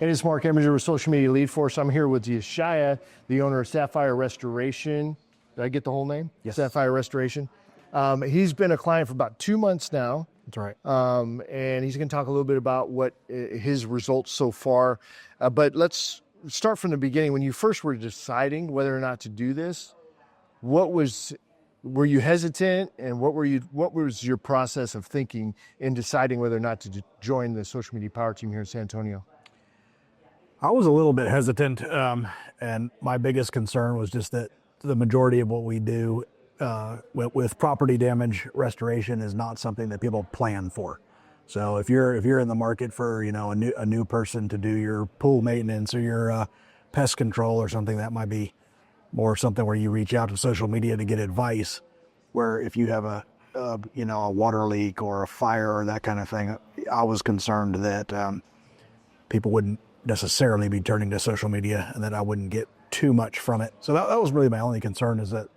It is Mark Eminger with Social Media Lead Force. I'm here with Yeshaya, the owner of Sapphire Restoration. Did I get the whole name? Yes. Sapphire Restoration. He's been a client for about 2 months now. That's right. And he's going to talk a little bit about what his results so far. But let's start from the beginning. When you first were deciding whether or not to do this, were you hesitant, and what was your process of thinking in deciding whether or not to join the social media power team here in San Antonio? I was a little bit hesitant, and my biggest concern was just that the majority of what we do with property damage restoration is not something that people plan for. So if you're in the market for a new person to do your pool maintenance or your pest control or something, that might be more something where you reach out to social media to get advice. Where if you have a water leak or a fire or that kind of thing, I was concerned that people wouldn't necessarily be turning to social media and that I wouldn't get too much from it. So that was really my only concern, is that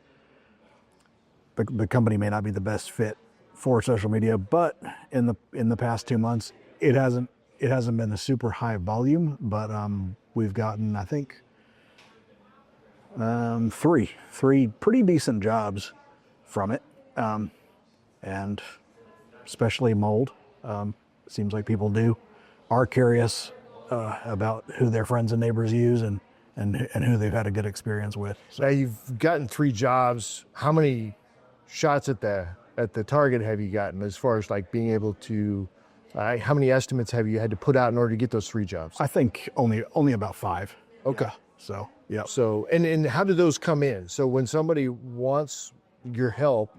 the company may not be the best fit for social media. But in the past 2 months, it hasn't been a super high volume, but we've gotten, I think, three pretty decent jobs from it, and especially mold. Seems like people are curious about who their friends and neighbors use and who they've had a good experience with. So now you've gotten 3 jobs. How many shots at the target have you gotten, as far as like being able to? How many estimates have you had to put out in order to get those 3 jobs? I think only about 5. Okay. Yeah. So yeah. So and how do those come in? So when somebody wants your help,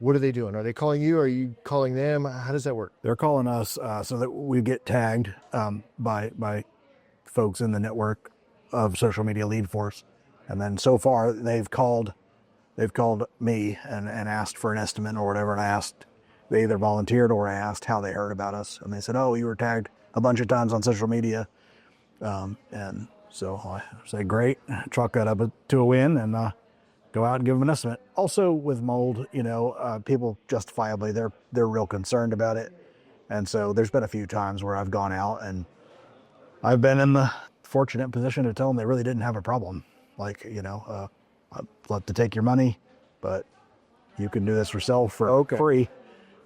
what are they doing? Are they calling you? Are you calling them? How does that work? They're calling us so that we get tagged by folks in the network of Social Media Lead Force, and then so far they've called me and asked for an estimate or whatever, and they either volunteered or I asked how they heard about us, and they said, "Oh, you were tagged a bunch of times on social media," and so I say, "Great, chalk that up to a win," and go out and give them an estimate. Also with mold, people justifiably, they're real concerned about it. And so there's been a few times where I've gone out and I've been in the fortunate position to tell them they really didn't have a problem. Like, I'd love to take your money, but you can do this yourself for free.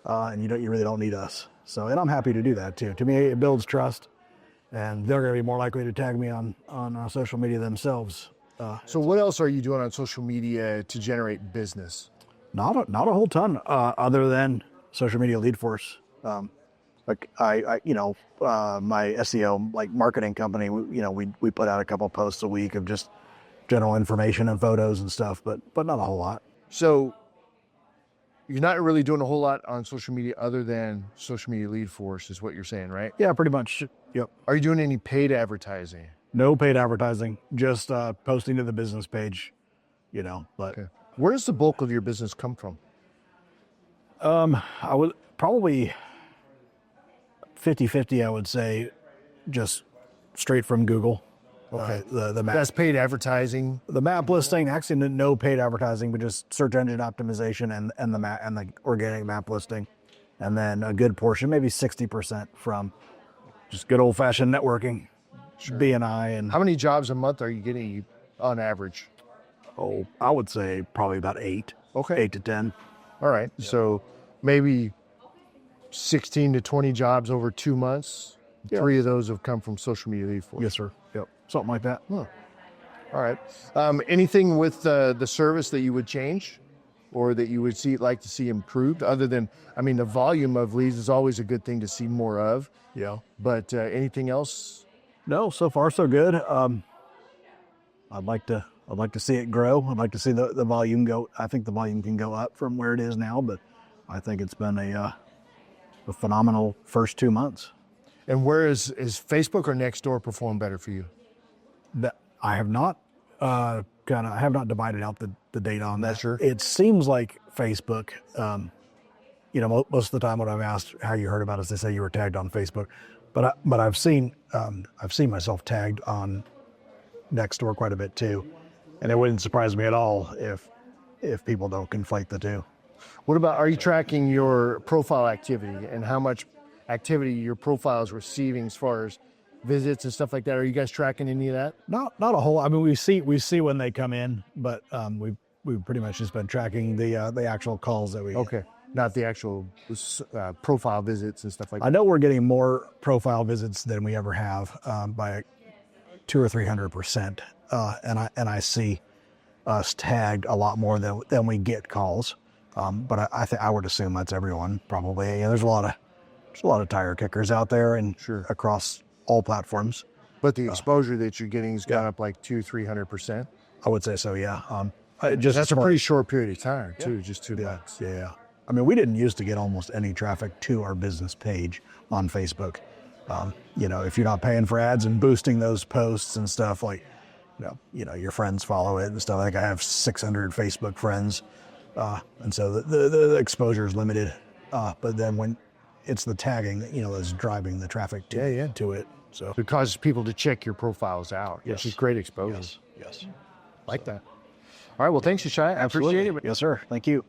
And you really don't need us. So, and I'm happy to do that too. To me, it builds trust, and they're going to be more likely to tag me on social media themselves. So what else are you doing on social media to generate business? Not a whole ton, other than Social Media Lead Force. Like my SEO, like marketing company, we put out a couple posts a week of just general information and photos and stuff, but not a whole lot. So you're not really doing a whole lot on social media other than Social Media Lead Force, is what you're saying, right? Yeah, pretty much. Yep. Are you doing any paid advertising? No paid advertising, just posting to the business page, but. Okay. Where does the bulk of your business come from? I would probably 50-50, I would say, just straight from Google. Okay. The map. That's paid advertising. The map listing, actually no paid advertising, but just search engine optimization and the map and the organic map listing. And then a good portion, maybe 60% from just good old fashioned networking. Sure. BNI. And how many jobs a month are you getting on average? Oh, I would say probably about 8. Okay. 8 to 10. All right. Yep. So maybe 16 to 20 jobs over 2 months. Yep. 3 of those have come from Social Media Lead Force. Yes, sir. Yep. Something like that. Huh. All right. Anything with the service that you would change or that you would like to see improved, other than, the volume of leads is always a good thing to see more of. Yeah. But anything else? No, so far so good. I'd like to see it grow. I'd like to see the volume go. I think the volume can go up from where it is now, but I think it's been a phenomenal first 2 months. And where is Facebook or Nextdoor perform better for you? I have not I have not divided out the data on that. Sure. It seems like Facebook. Most of the time when I've asked how you heard about us, they say you were tagged on Facebook. But I've seen myself tagged on Nextdoor quite a bit too, and it wouldn't surprise me at all if people don't conflate the two. What about, are you tracking your profile activity and how much activity your profile is receiving as far as visits and stuff like that? Are you guys tracking any of that? Not a whole. I mean, we see when they come in, but we've pretty much just been tracking the actual calls that we get. Okay, not the actual profile visits and stuff like I that. know we're getting more profile visits than we ever have by 200 or 300%, and I see us tagged a lot more than we get calls. But I would assume that's everyone probably. Yeah, there's a lot of tire kickers out there and Sure. across all platforms. But the exposure that you're getting has gone up like 200-300%. I would say so. Yeah. That's a pretty short period of time too. Just 2 months. Yeah. I mean, we didn't used to get almost any traffic to our business page on Facebook. If you're not paying for ads and boosting those posts and stuff, like, your friends follow it and stuff. Like I have 600 Facebook friends, and so the exposure is limited. But then when it's the tagging, that's driving the traffic to it. So It causes people to check your profiles out. Yes. Which is great exposure. yes. Like that. All right. Well, thanks, Yeshai. I appreciate it. Yes, sir. Thank you.